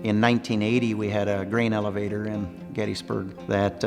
In 1980, we had a grain elevator in Gettysburg that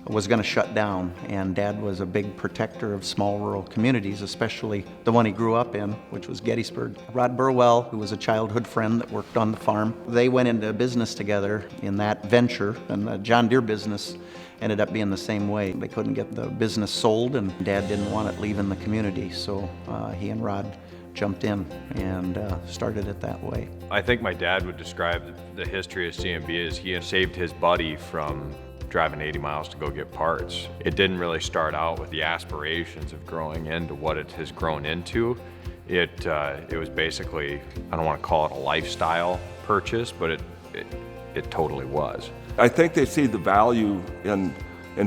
was going to shut down, and Dad was a big protector of small rural communities, especially the one he grew up in, which was Gettysburg. Rod Burwell, who was a childhood friend that worked on the farm, they went into business together in that venture, and the John Deere business ended up being the same way. They couldn't get the business sold, and Dad didn't want it leaving the community, so he and Rod jumped in and started it that way. I think my dad would describe the history of CNB as he had saved his buddy from driving 80 miles to go get parts. It didn't really start out with the aspirations of growing into what it has grown into. It was basically, I don't want to call it a lifestyle purchase, but it totally was. I think they see the value in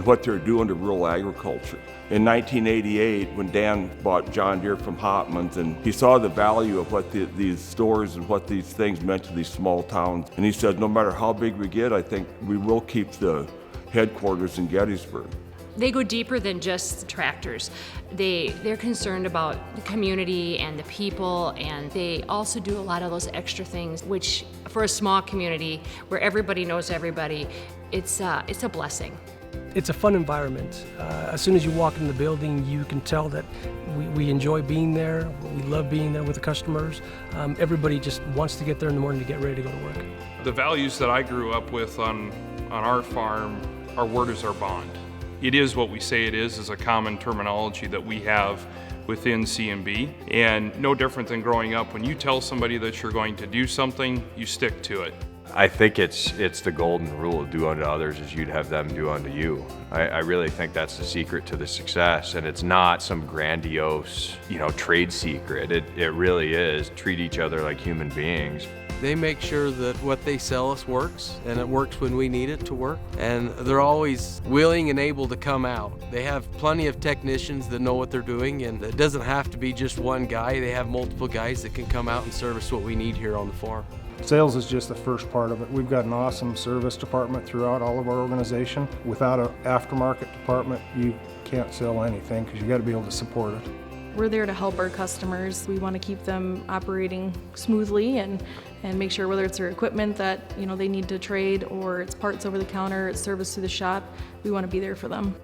what they're doing to rural agriculture. In 1988, when Dan bought John Deere from Hopman's, and he saw the value of what these stores and what these things meant to these small towns, and he said, no matter how big we get, I think we will keep the headquarters in Gettysburg. They go deeper than just tractors. They're concerned about the community and the people, and they also do a lot of those extra things, which for a small community where everybody knows everybody, it's a blessing. It's a fun environment. As soon as you walk in the building, you can tell that we enjoy being there. We love being there with the customers. Everybody just wants to get there in the morning to get ready to go to work. The values that I grew up with on our farm, our word is our bond. It is what we say it is a common terminology that we have within CNB, and no different than growing up. When you tell somebody that you're going to do something, you stick to it. I think it's the golden rule, do unto others as you'd have them do unto you. I really think that's the secret to the success, and it's not some grandiose, trade secret. It really is treat each other like human beings. They make sure that what they sell us works, and it works when we need it to work. And they're always willing and able to come out. They have plenty of technicians that know what they're doing, and it doesn't have to be just one guy. They have multiple guys that can come out and service what we need here on the farm. Sales is just the first part of it. We've got an awesome service department throughout all of our organization. Without an aftermarket department, you can't sell anything because you got to be able to support it. We're there to help our customers. We want to keep them operating smoothly and make sure whether it's their equipment that they need to trade, or it's parts over the counter, it's service to the shop, we want to be there for them.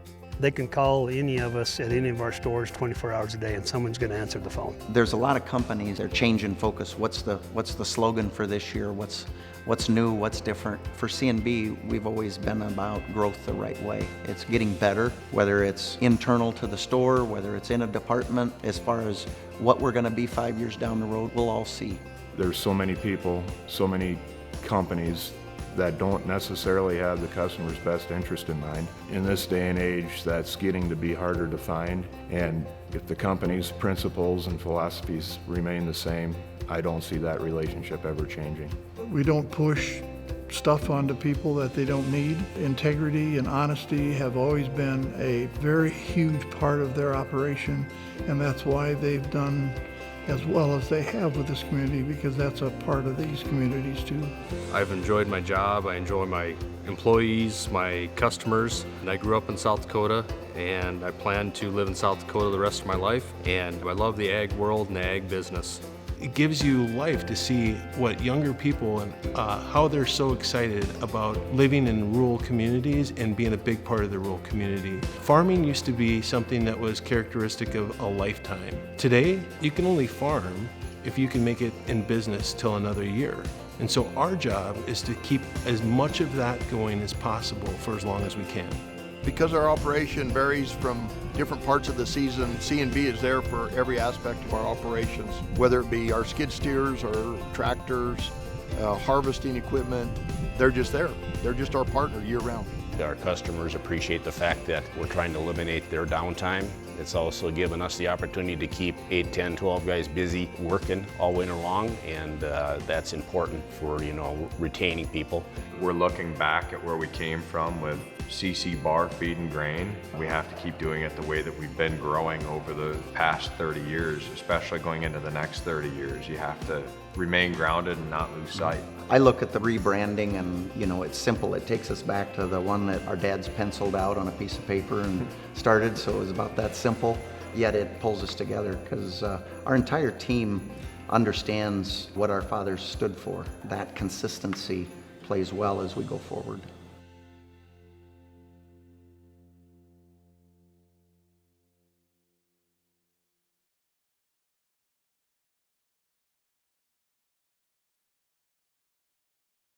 They can call any of us at any of our stores 24 hours a day, and someone's going to answer the phone. There's a lot of companies that are changing focus. What's the slogan for this year? What's new? What's different? For CNB, we've always been about growth the right way. It's getting better, whether it's internal to the store, whether it's in a department. As far as what we're going to be 5 years down the road, we'll all see. There's so many people, so many companies that don't necessarily have the customer's best interest in mind. In this day and age, that's getting to be harder to find, and if the company's principles and philosophies remain the same, I don't see that relationship ever changing. We don't push stuff onto people that they don't need. Integrity and honesty have always been a very huge part of their operation, and that's why they've done as well as they have with this community, because that's a part of these communities too. I've enjoyed my job, I enjoy my employees, my customers, and I grew up in South Dakota, and I plan to live in South Dakota the rest of my life, and I love the ag world and the ag business. It gives you life to see what younger people and how they're so excited about living in rural communities and being a big part of the rural community. Farming used to be something that was characteristic of a lifetime. Today, you can only farm if you can make it in business till another year. And so our job is to keep as much of that going as possible for as long as we can. Because our operation varies from different parts of the season, CNB is there for every aspect of our operations, whether it be our skid steers or tractors, harvesting equipment. They're just there. They're just our partner year round. Our customers appreciate the fact that we're trying to eliminate their downtime. It's also given us the opportunity to keep 8, 10, 12 guys busy working all winter long, and that's important for retaining people. We're looking back at where we came from with CC bar feed and grain. We have to keep doing it the way that we've been growing over the past 30 years, especially going into the next 30 years. You have to remain grounded and not lose sight. I look at the rebranding and, it's simple. It takes us back to the one that our dads penciled out on a piece of paper and started, so it was about that simple. Yet it pulls us together because our entire team understands what our fathers stood for, that consistency plays well as we go forward.